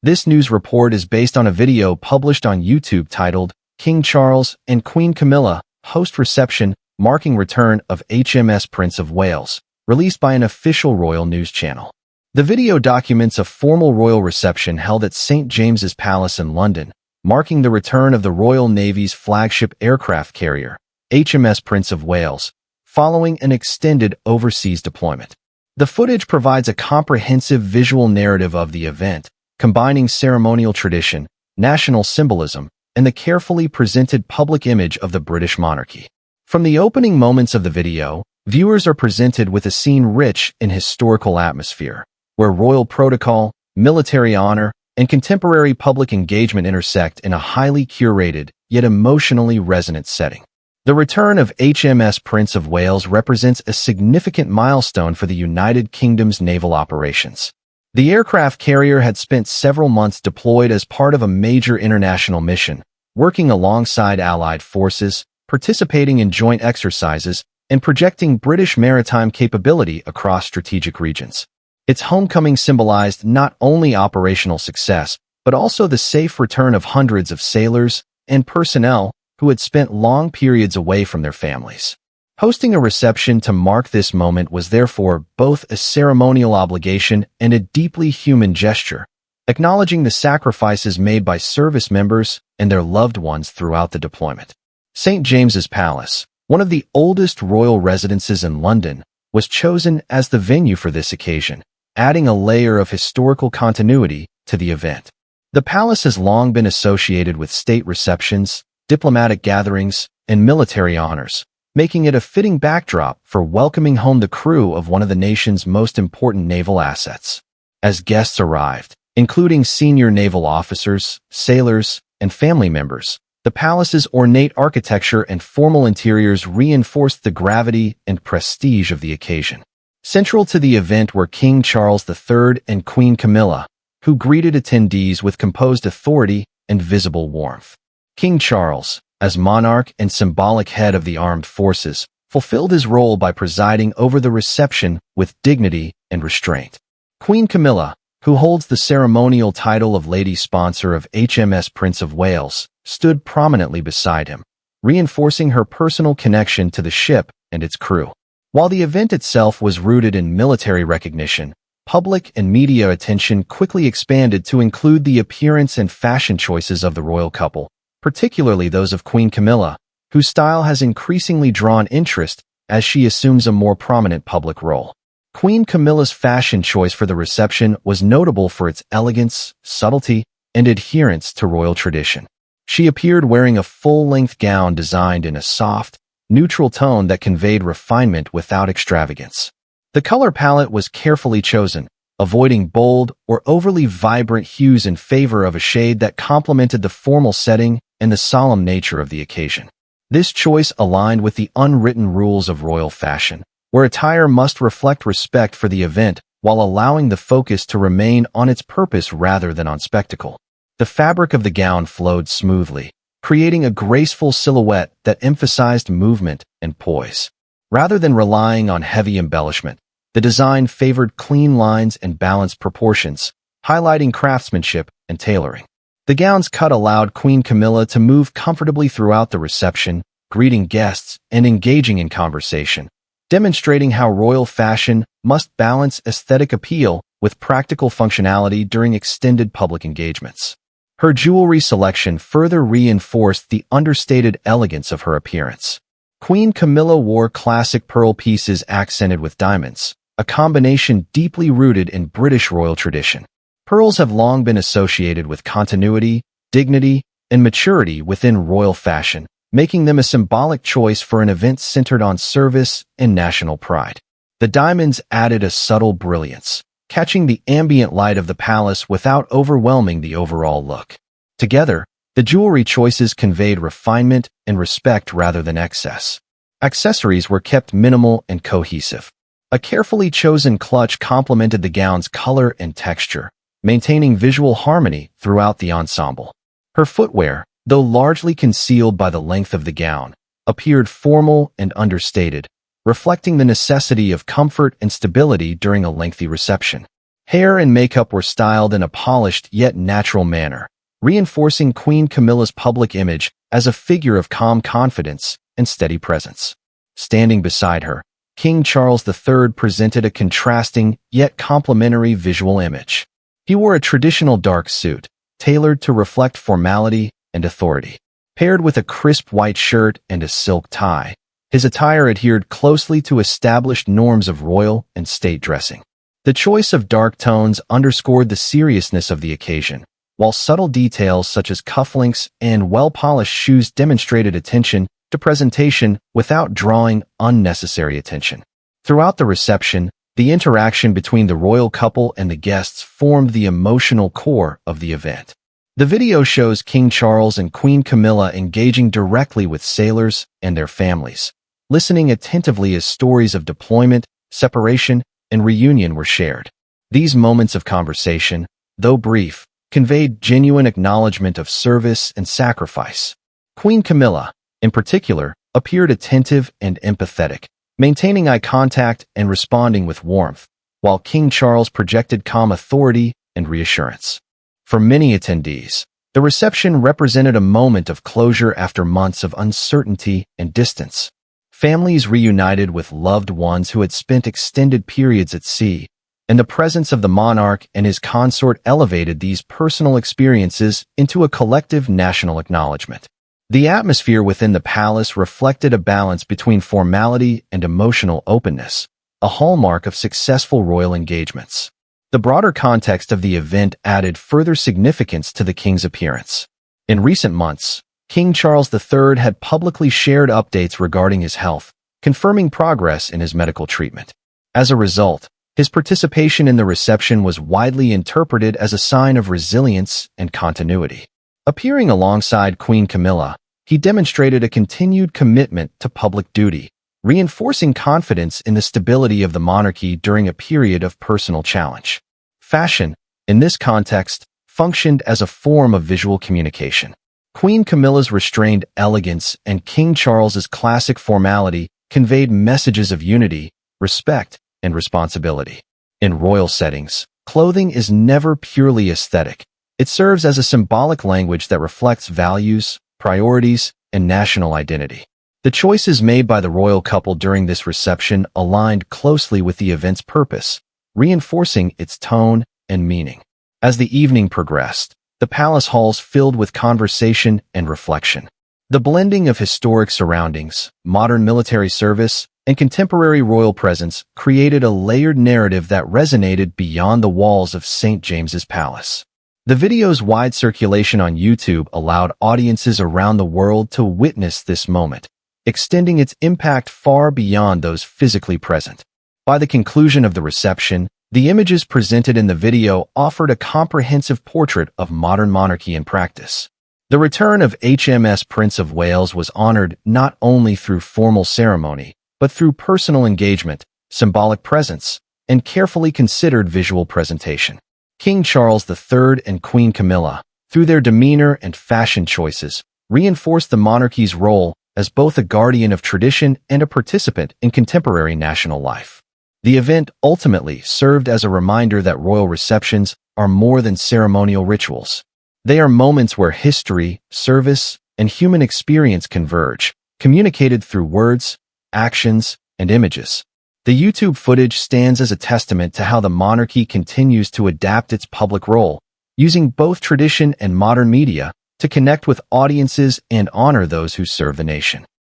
This news report is based on a video published on YouTube titled King Charles and Queen Camilla Host Reception Marking Return of HMS Prince of Wales, released by an official royal news channel. The video documents a formal royal reception held at St. James's Palace in London, marking the return of the Royal Navy's flagship aircraft carrier, HMS Prince of Wales, following an extended overseas deployment. The footage provides a comprehensive visual narrative of the event, combining ceremonial tradition, national symbolism, and the carefully presented public image of the British monarchy. From the opening moments of the video, viewers are presented with a scene rich in historical atmosphere, where royal protocol, military honor, and contemporary public engagement intersect in a highly curated, yet emotionally resonant setting. The return of HMS Prince of Wales represents a significant milestone for the United Kingdom's naval operations. The aircraft carrier had spent several months deployed as part of a major international mission, working alongside Allied forces, participating in joint exercises, and projecting British maritime capability across strategic regions. Its homecoming symbolized not only operational success, but also the safe return of hundreds of sailors and personnel who had spent long periods away from their families. Hosting a reception to mark this moment was therefore both a ceremonial obligation and a deeply human gesture, acknowledging the sacrifices made by service members and their loved ones throughout the deployment. St. James's Palace, one of the oldest royal residences in London, was chosen as the venue for this occasion, adding a layer of historical continuity to the event. The palace has long been associated with state receptions, diplomatic gatherings, and military honors, making it a fitting backdrop for welcoming home the crew of one of the nation's most important naval assets. As guests arrived, including senior naval officers, sailors, and family members, the palace's ornate architecture and formal interiors reinforced the gravity and prestige of the occasion. Central to the event were King Charles III and Queen Camilla, who greeted attendees with composed authority and visible warmth. King Charles, as monarch and symbolic head of the armed forces, fulfilled his role by presiding over the reception with dignity and restraint. Queen Camilla, who holds the ceremonial title of Lady Sponsor of HMS Prince of Wales, stood prominently beside him, reinforcing her personal connection to the ship and its crew. While the event itself was rooted in military recognition, public and media attention quickly expanded to include the appearance and fashion choices of the royal couple, particularly those of Queen Camilla, whose style has increasingly drawn interest as she assumes a more prominent public role. Queen Camilla's fashion choice for the reception was notable for its elegance, subtlety, and adherence to royal tradition. She appeared wearing a full-length gown designed in a soft, neutral tone that conveyed refinement without extravagance. The color palette was carefully chosen, avoiding bold or overly vibrant hues in favor of a shade that complemented the formal setting and the solemn nature of the occasion. This choice aligned with the unwritten rules of royal fashion, where attire must reflect respect for the event while allowing the focus to remain on its purpose rather than on spectacle. The fabric of the gown flowed smoothly, creating a graceful silhouette that emphasized movement and poise. Rather than relying on heavy embellishment, the design favored clean lines and balanced proportions, highlighting craftsmanship and tailoring. The gown's cut allowed Queen Camilla to move comfortably throughout the reception, greeting guests and engaging in conversation, demonstrating how royal fashion must balance aesthetic appeal with practical functionality during extended public engagements. Her jewelry selection further reinforced the understated elegance of her appearance. Queen Camilla wore classic pearl pieces accented with diamonds, a combination deeply rooted in British royal tradition. Pearls have long been associated with continuity, dignity, and maturity within royal fashion, making them a symbolic choice for an event centered on service and national pride. The diamonds added a subtle brilliance, catching the ambient light of the palace without overwhelming the overall look. Together, the jewelry choices conveyed refinement and respect rather than excess. Accessories were kept minimal and cohesive. A carefully chosen clutch complemented the gown's color and texture, maintaining visual harmony throughout the ensemble. Her footwear, though largely concealed by the length of the gown, appeared formal and understated, reflecting the necessity of comfort and stability during a lengthy reception. Hair and makeup were styled in a polished yet natural manner, reinforcing Queen Camilla's public image as a figure of calm confidence and steady presence. Standing beside her, King Charles III presented a contrasting yet complementary visual image. He wore a traditional dark suit, tailored to reflect formality and authority. Paired with a crisp white shirt and a silk tie, his attire adhered closely to established norms of royal and state dressing. The choice of dark tones underscored the seriousness of the occasion, while subtle details such as cufflinks and well-polished shoes demonstrated attention to presentation without drawing unnecessary attention. Throughout the reception, the interaction between the royal couple and the guests formed the emotional core of the event. The video shows King Charles and Queen Camilla engaging directly with sailors and their families, listening attentively as stories of deployment, separation, and reunion were shared. These moments of conversation, though brief, conveyed genuine acknowledgement of service and sacrifice. Queen Camilla, in particular, appeared attentive and empathetic, maintaining eye contact and responding with warmth, while King Charles projected calm authority and reassurance. For many attendees, the reception represented a moment of closure after months of uncertainty and distance. Families reunited with loved ones who had spent extended periods at sea, and the presence of the monarch and his consort elevated these personal experiences into a collective national acknowledgement. The atmosphere within the palace reflected a balance between formality and emotional openness, a hallmark of successful royal engagements. The broader context of the event added further significance to the king's appearance. In recent months, King Charles III had publicly shared updates regarding his health, confirming progress in his medical treatment. As a result, his participation in the reception was widely interpreted as a sign of resilience and continuity. Appearing alongside Queen Camilla, he demonstrated a continued commitment to public duty, reinforcing confidence in the stability of the monarchy during a period of personal challenge. Fashion, in this context, functioned as a form of visual communication. Queen Camilla's restrained elegance and King Charles's classic formality conveyed messages of unity, respect, and responsibility. In royal settings, clothing is never purely aesthetic. It serves as a symbolic language that reflects values, priorities, and national identity. The choices made by the royal couple during this reception aligned closely with the event's purpose, reinforcing its tone and meaning. As the evening progressed, the palace halls filled with conversation and reflection. The blending of historic surroundings, modern military service, and contemporary royal presence created a layered narrative that resonated beyond the walls of St. James's Palace. The video's wide circulation on YouTube allowed audiences around the world to witness this moment, extending its impact far beyond those physically present. By the conclusion of the reception, the images presented in the video offered a comprehensive portrait of modern monarchy in practice. The return of HMS Prince of Wales was honored not only through formal ceremony, but through personal engagement, symbolic presence, and carefully considered visual presentation. King Charles III and Queen Camilla, through their demeanor and fashion choices, reinforced the monarchy's role as both a guardian of tradition and a participant in contemporary national life. The event ultimately served as a reminder that royal receptions are more than ceremonial rituals. They are moments where history, service, and human experience converge, communicated through words, actions, and images. The YouTube footage stands as a testament to how the monarchy continues to adapt its public role, using both tradition and modern media to connect with audiences and honor those who serve the nation.